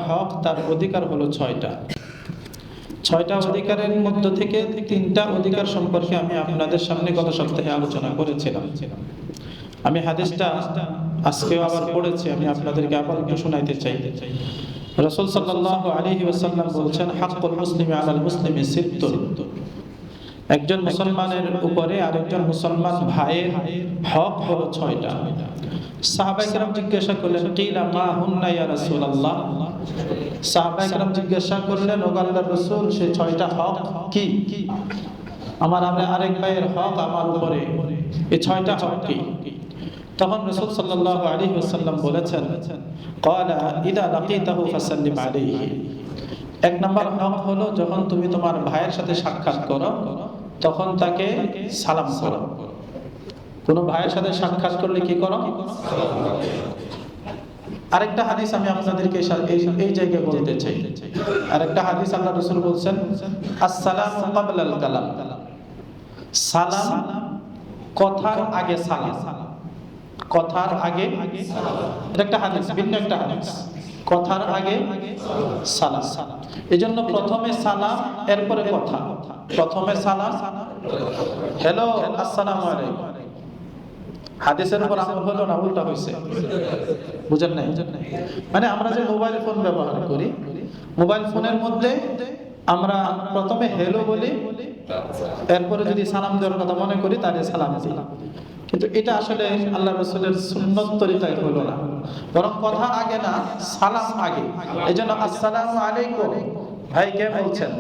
হক, তার অধিকার হলো 6টা। 6টা অধিকারের মধ্য থেকে 3টা অধিকার সম্পর্কে আমি আপনাদের সামনে গত সপ্তাহে আলোচনা করেছিলাম। আমি হাদিসটা আজকেও আবার পড়েছি, আমি আপনাদেরকে আবার একটু শোনাইতে চাই। রাসূল সাল্লাল্লাহু আলাইহি ওয়াসাল্লাম বলছেন, হাক্কুল মুসলিমি আলাল মুসলিমি সিত্তুন। একজন মুসলমানের উপরে আরেকজন মুসলমান ভাইয়ের হক হলো 6টা। সাহাবায়ে কেরাম জিজ্ঞাসা করলেন, কিলা মা হুন্না ইয়া রাসূলুল্লাহ। সাহাবায়ে কেরাম জিজ্ঞাসা করলেন, ও আল্লাহর রাসূল, সেই 6টা হক কি? আমার আরেক ভাইয়ের হক আমার উপরে, এই 6টা হক কি? তখন রাসূল সাল্লাল্লাহু আলাইহি ওয়াসাল্লাম বলেছেন, ক্বালা ইযা লাকিতাহু ফাসাল্লিম আলাইহি। 1 নম্বর হক হলো, যখন তুমি তোমার ভাইয়ের সাথে সাক্ষাৎ করো তখন তাকে সালাম করো। কোন ভাইয়ের সাথে সাক্ষাৎ করলে কি করো? আরেকটা হাদিস আমি আপনাদেরকে এই জায়গায় বলতে চাই। আরেকটা হাদিস আল্লাহ রাসূল বলছেন, আসসালামু ক্বাবলাল কালাম। সালাম, কথার আগে সালাম। কথার আগে, এটা একটা হাদিস, ভিন্ন একটা হাদিস। কথার আগে সালাম। এজন্য প্রথমে সালাম, এরপরে কথা। প্রথমে সালাম, হ্যালো আসসালামু আলাইকুম। হাদিসের উপর আমল হলো না উল্টা হইছে? বুঝেন নাই? মানে আমরা যে মোবাইল ফোন ব্যবহার করি, মোবাইল ফোনের মধ্যে আমরা প্রথমে হ্যালো বলি, এরপরে যদি সালাম দেওয়ার কথা মনে করি তাহলে সালাম দিই। কিন্তু এটা আসলে আল্লাহ রাসূলের সুন্নত তরিকায় হলো না, বরং কথা আগে না, সালাম আগে। এজন্য আসসালামু আলাইকুম, ভাই কে বলছেন?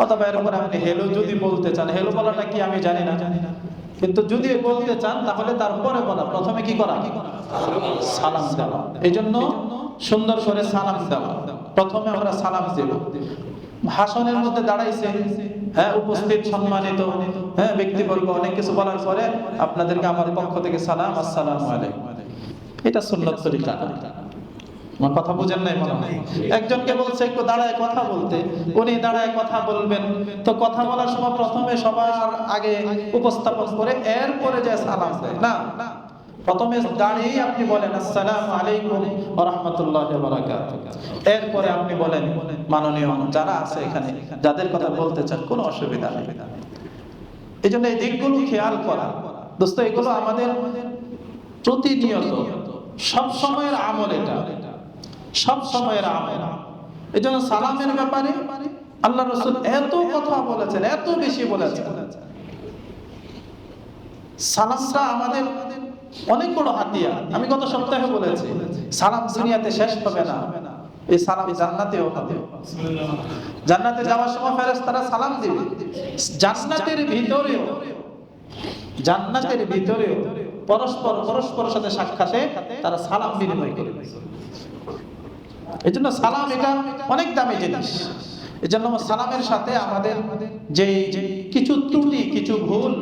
অথবা এর উপর আপনি হ্যালো যদি বলতে চান, হ্যালো বলাটা কি আমি জানি না, কিন্তু যদি বলতে চান তাহলে তারপরে বলা, প্রথমে কি করা? সালাম দেওয়া। এজন্য সুন্দর করে সালাম দেওয়া। প্রথমে আমরা সালাম দেব। ভাষণের মধ্যে দাঁড়াইছে, উপস্থিত সম্মানিত ব্যক্তিবর্গ, অনেক কিছু বলার পরে আপনাদেরকে আমার পক্ষ থেকে সালাম, আসসালামু আলাইকুম। এটা সুন্নত তরিকা। আমার কথা বুঝেন নাই মনে হয়? একজনকে বলছে একটু দাঁড়ায় কথা বলতে, উনি দাঁড়ায় কথা বলবেন, তো কথা বলার সময় প্রথমে সবার আগে উপস্থাপন করে এরপরে যে সালাম দেয় না, প্রথমে দাঁড়িয়ে আপনি বলেন আসসালামু আলাইকুম ওয়া রাহমাতুল্লাহি ওয়া বারাকাতুহু। এরপরে আপনি বলেন, মাননীয় যারা আছে এখানে, যাদের কথা বলতে চান, কোনো অসুবিধা নেই। এজন্য এই দিকগুলো খেয়াল করা দোস্ত, এগুলো আমাদের প্রতিনিয়ত সব সময়ের আমল, এটা সব সময়ের আমল। এজন্য সালামের ব্যাপারে আল্লাহ রাসূল এত কথা বলেছেন, এত বেশি বলেছেন। সালামটা আমাদের অনেক বড় হাতিয়ার। আমি গত সপ্তাহে বলেছি, সালাম দুনিয়াতে শেষ হবে না, এই সালাম জান্নাতেও হবে। জান্নাতে যাওয়ার সময় ফেরেশতারা সালাম দিবে। জান্নাতের ভিতরেও পরস্পরের সাথে সাক্ষাতে তারা সালাম বিনিময় করবে। এজন্য সালাম এটা অনেক দামি জিনিস। এজন্য সালামের সাথে আমাদের যে কিছু ত্রুটি, কিছু ভুল,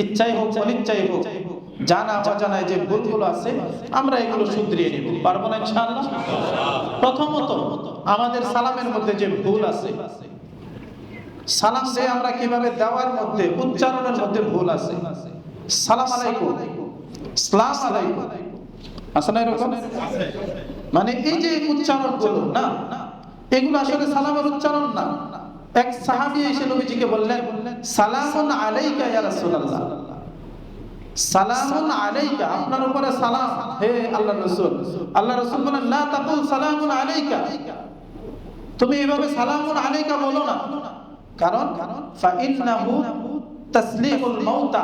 ইচ্ছাই হোক অনিচ্ছাই হোক, জানা অজানায় যে ভুলগুলো আছে, আমরা এগুলো শুধরিয়ে নিব। পারবো না ইনশাআল্লাহ? প্রথমত আমাদের সালামের মধ্যে যে ভুল আছে, সালাম দিয়ে আমরা কিভাবে দেওয়ার মধ্যে, উচ্চারণের মধ্যে ভুল আছে। সালাম আলাইকুম, সালাম আলাইকুম, আছে না এরকম? মানে এই যে উচ্চারণগুলো না, এগুলো আসলে সালামের উচ্চারণ না। এক সাহাবী এসে নবীজিকে বললেন, সালামুন আলাইকা ইয়া রাসূলুল্লাহ। সালামুন আলাইকা, আপনার উপরে সালাম হে আল্লাহর রাসূল। আল্লাহর রাসূল বলেন, লা তাকুল সালামুন আলাইকা, তুমি এভাবে সালামুন আলাইকা বলো না, কারণ ফা ইন্নাহু তাসলিমুল মাউতা,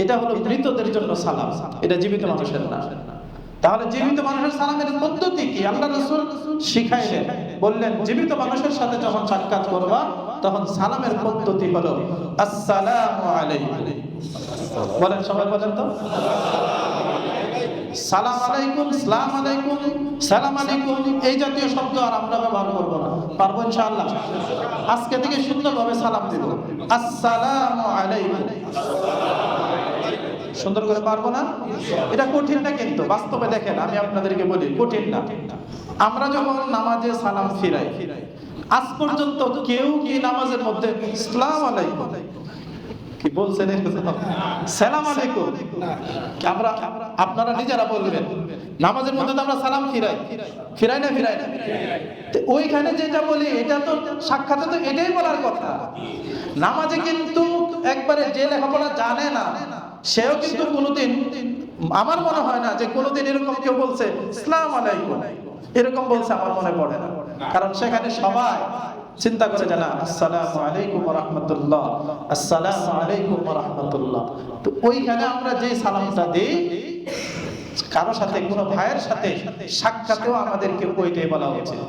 এটা হলো মৃতদের জন্য সালাম, এটা জীবিত মানুষের না। তাহলে জীবিত মানুষের সালামের পদ্ধতি কি আল্লাহ রাসূল শিখাইলেন, বললেন জীবিত মানুষের সাথে যখন সাক্ষাৎ করবা তখন সালামের পদ্ধতি হলো আসসালামু আলাইকুম। বলেন সবাই, বলেন তো, সালাম আলাইকুম, সালাম আলাইকুম, সালাম আলাইকুম, এই জাতীয় শব্দ আর আমরা ব্যবহার করব না। পারবো ইনশাআল্লাহ? আজকে থেকে সুন্দরভাবে সালাম দিব, আসসালামু আলাইকুম, সুন্দর করে। পারবো না? এটা কঠিন না, কিন্তু বাস্তবে দেখেন, আমি আপনাদেরকে বলি কঠিন না। আমরা যখন নামাজে সালাম ফিরাই, আজ পর্যন্ত কেউ কি নামাজের মধ্যে আসসালামু আলাইকুম কি বলছেন সালাম আলাইকুম? আমরা আপনারা নিজেরা বলবেন নামাজের মধ্যে তো আমরা সালাম ফিরাই না ওইখানে যেটা বলি এটা তো সাক্ষাতে তো এটাই বলার কথা। নামাজে কিন্তু একবারে যে লেখাপড়া জানে না সেও কিন্তু কোনোদিন, আমার মনে হয় না যে কোনোদিন এরকম কেউ বলছে আসসালামু আলাইকুম, এরকম বলছে আমার মনে পড়ে না। কারণ সেখানে সবাই চিন্তা করে জানা আসসালামু আলাইকুম ওয়া রাহমাতুল্লাহ, আসসালামু আলাইকুম ওয়া রাহমাতুল্লাহ। তো ওইখানে আমরা যে সালামটা দেই কারো সাথে, কোনো ভাইয়ের সাথে সাক্ষাতেও আমাদেরকে ওইটাই বলা উচিত।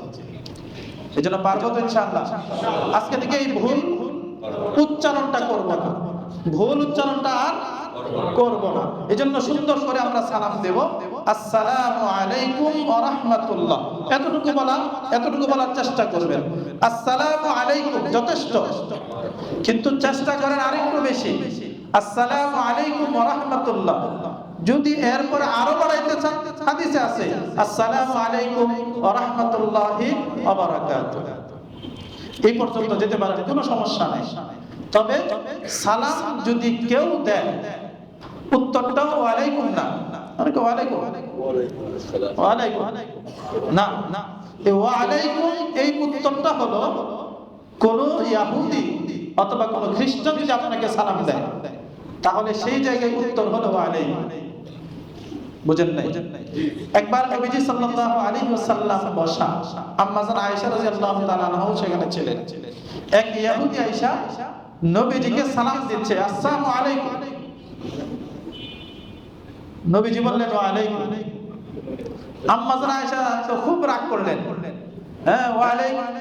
এজন্য পারবো তো ইনশাআল্লাহ। আজকে থেকে এই ভুল উচ্চারণটা করব না, ভুল উচ্চারণটা আর করব না। এজন্য সুন্দর করে আমরা সালাম দেব, আসসালামু আলাইকুম ওয়া রাহমাতুল্লাহ, এতটুকু বলার চেষ্টা করবেন। আসসালামু আলাইকুম যথেষ্ট, কিন্তু চেষ্টা করেন আরেকটু বেশি, আসসালামু আলাইকুম ওয়া রাহমাতুল্লাহ। যদি এরপরে আরো বাড়াইতে চান হাদিসে আছে আসসালামু আলাইকুম ওয়া রাহমাতুল্লাহি ওয়া বারাকাতুহু। এই পর্যন্ত যেতে পারেন, কোনো সমস্যা নাই। তবে সালাম যদি কেউ দেয় উত্তরটাও ওয়ালাইকুম না, অনেকে ওয়ালাইকুম না, এই ওয়ালাইকুম এই উত্তরটা হলো কোন ইহুদি অথবা কোন খ্রিস্টান যদি আপনাকে সালাম দেয় তাহলে সেই জায়গায় উত্তর হলো ওয়ালাইকুম। বুঝেন নাই? একবার নবীজি সাল্লাল্লাহু আলাইহি ওয়াসাল্লাম বসা, আম্মা জান আয়েশা রাদিয়াল্লাহু তাআলা আনহা সেখানে ছিলেন। এক ইহুদি আয়েশা নবীজিকে সালাম দিচ্ছে, আসসালামু আলাইকুম। নবীজি বললেন ওয়া আলাইকুম। আম্মা জান আয়েশা তো খুব রাগ করলেন, হ্যাঁ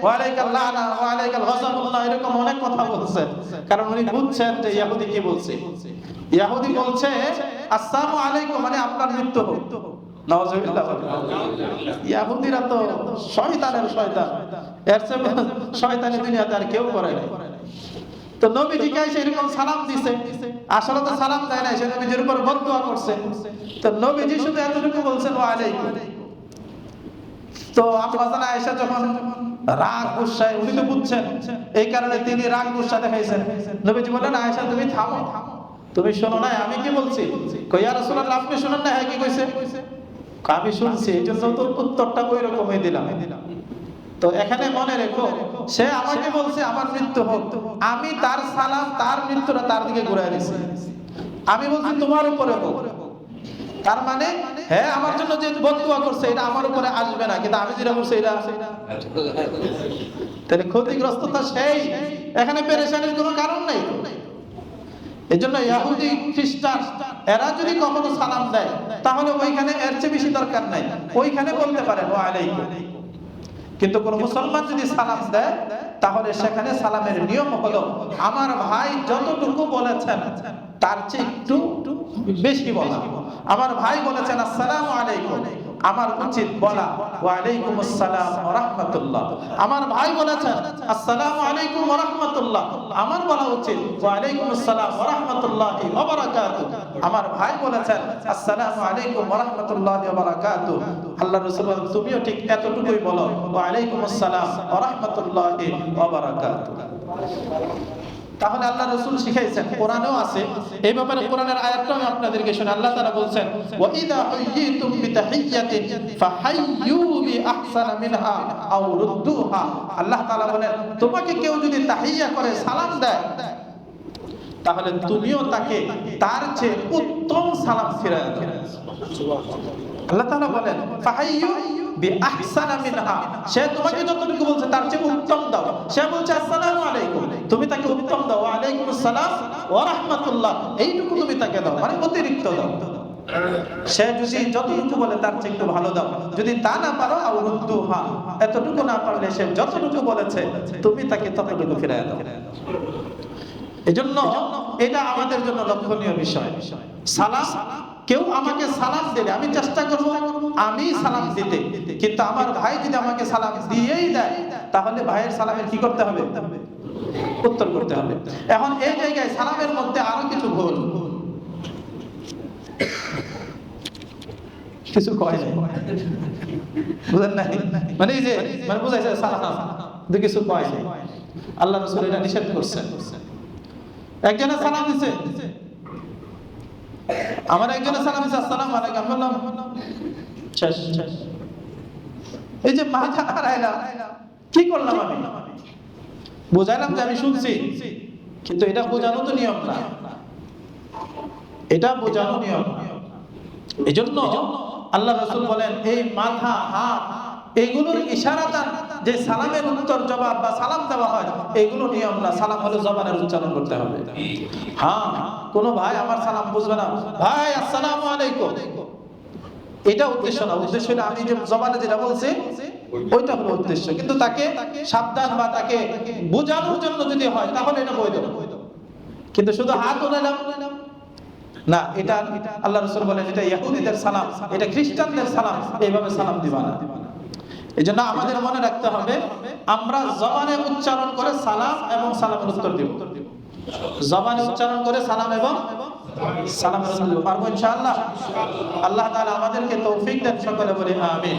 ওয়ালাইকাল লানা ওয়ালাইকাল গযাবুল্লাহ, এরকম অনেক কথা বলছেন। কারণ উনি বুঝছেন যে ইহুদি কি বলছে। ইহুদি বলছে আসসালামু আলাইকুম মানে আপনার মৃত্যু হোক। নাউজুবিল্লাহ। ইহুদিরা তো শয়তানের শয়তান, এর চেয়ে শয়তানি দুনিয়াতে আর কেউ করে না। তো নবীজিকে এসে এরকম সালাম দিছে, আসলে তো সালাম দেয় না, সে নবীজির উপর বদদুয়া করছে। তো নবীজি শুধু এতটুকু বলছেন ওয়া আলাইকুম। তো আম্মা জান আয়েশা যখন রাগ গুসায়, উনি তো বুঝছেন এই কারণে তিনি রাগ গুসা দেখাইছেন। নবীজি বললেন আয়েশা তুমি থামো, তুমি শোনো না আমি কি বলছি? কই ইয়া রাসূলুল্লাহ আপনি শুনেন না? হ্যাঁ কি কইছে? আমি শুনছি, এইজন্য তো উত্তরটা ওই রকমই দিলাম। তো এখানে মনে রেখো, সে আমাকে বলছে আমার মৃত্যু হোক, আমি তার সালাম তার মৃত্যুটা তার দিকে ঘুরাই দিয়েছি। আমি বলছি তোমার উপরে হোক, তার মানে হ্যাঁ আমার জন্য যে বদদুয়া করছে এটা আমার উপরে আসবে না, কিন্তু আমি যেটা করছি এটা তাহলে ক্ষতিগ্রস্ততা সেই, এখানে পেরেশানির কোনো কারণ নাই। এজন্য ইহুদি খ্রিস্টান এরা যদি কখনো সালাম দেয় তাহলে ওইখানে এর চেয়ে বেশি দরকার নাই, ওইখানে বলতে পারেন ওয়া আলাইকুম। কিন্তু কোন মুসলমান যদি সালাম দেয় তাহলে সেখানে সালামের নিয়ম হলো আমার ভাই যতটুকু বলেছেন তার চেয়ে একটু বেশি বলা। আমার ভাই বলেছেন আসসালামু আলাইকুম, আমার উচিত বলা ওয়া আলাইকুম আসসালাম ওয়া রাহমাতুল্লাহ। আমার ভাই বলেছেন আসসালামু আলাইকুম ওয়া রাহমাতুল্লাহ, আমার বলা উচিত ওয়া আলাইকুম আসসালাম ওয়া রাহমাতুল্লাহি ওয়া বারাকাতুহু। আমার ভাই বলেছেন আসসালামু আলাইকুম ওয়া রাহমাতুল্লাহি ওয়া বারাকাতুহু, আল্লাহর রাসূল বলেন তুমিও ঠিক এতটুকুই বলো ওয়া আলাইকুম আসসালাম ওয়া রাহমাতুল্লাহি ওয়া বারাকাতুহু। তাহলে আল্লাহ রাসূল শিখাইছেন, কোরআনেও আছে এই ব্যাপারে। কোরআনের আয়াতটাও আমি আপনাদেরকে শুনে আল্লাহ তাআলা বলছেন ওয়া ইযা হুয়িতুম বিতাহিয়্যাতিন ফাহাইয়্যু বিআহসানা মিনহা আও রুদ্দুহা। আল্লাহ তাআলা বলেন তোমাকে কেউ যদি তাহিয়্যা করে সালাম দেয় তাহলে তুমিও তাকে তার চেয়ে উত্তম সালাম ফিরায় দাও। সুবহানাল্লাহ। আল্লাহ তাআলা বলেন ফাহাইয়্যু বিআহসানা মিনহা, সে তোমাকে যতটুকু বলছে তার চেয়ে উত্তম দাও। সে বলছে আসসালামু আলাইকুম, তুমি তাকে উত্তম দাও ওয়া আলাইকুম আসসালাম ওয়া রাহমাতুল্লাহ, এইটুকু তুমি তাকে দাও, মানে অতিরিক্ত দাও। সে যদি যতটুকু বলে তার চেয়ে একটু ভালো দাও। যদি তা না পারো আও রুদ্দুহা, এতটুকু না পারলে সে যতটুকু বলেছে তুমি তাকে ততটুকু ফিরায় দাও। এজন্য এটা আমাদের জন্য লক্ষণীয় বিষয়। সালাম, কেউ আমাকে সালাম দিলে আমি চেষ্টা করব আমি সালাম দিতে, কিন্তু আমার ভাই যদি আমাকে সালাম দিয়েই দেয় তাহলে ভাইয়ের সালামের কি করতে হবে? উত্তর করতে হবে। এখন এই জায়গায় সালামের মধ্যে আরো কিছু ভুল, কিছু কয় নাই, বুঝেন নাই? মানে এই যে মানে বুঝাইছে সালাম কিছু কয় নাই, আল্লাহ রাসূল এটা নিষেধ করছেন। একজনে সালাম দিছে, আমার একজনে সালাম দিছে আসসালামু আলাইকুম, আমি বললাম শেষ। এই যে মাথা হারাইলাম, কি করলাম আমি? বুঝাইলাম যে আমি শুনছি, কিন্তু এটা বোঝানো তো নিয়ম না, এটা বোঝানো নিয়ম না। এজন্য আল্লাহ রাসূল বলেন এই মাথা হাত এইগুলোর ইশারাতান যে সালামের উত্তর জবাব বা সালাম দেওয়া হয়, এগুলো নিয়ম না। সালাম হলো জবানের উচ্চারণ করতে হবে। হ্যাঁ, কোন ভাই আমার সালাম বুঝবে না, ভাই আসসালামু আলাইকুম, এটা উদ্দেশ্য না। উদ্দেশ্য হলো আমি যে জবানে যেটা বলছি ওইটা হলো উদ্দেশ্য, কিন্তু তাকে সাবধান বা তাকে বোঝানোর জন্য যদি হয় তাহলে এটা বৈধ। কিন্তু শুধু হাত উঠালাম না, এটা আল্লাহ রাসূল বলেন এটা ইহুদিদের সালাম, এটা খ্রিস্টানদের সালাম, এইভাবে সালাম দিবা না। এজন্য আমাদের মনে রাখতে হবে আমরা জবানে উচ্চারণ করে সালাম এবং সালামের উত্তর দিব, জবানে উচ্চারণ করে সালাম এবং সালামের উত্তর দিব। পারবো ইনশাআল্লাহ? আল্লাহ তাআলা আমাদেরকে তৌফিক দেন, সকলে বলি আমিন।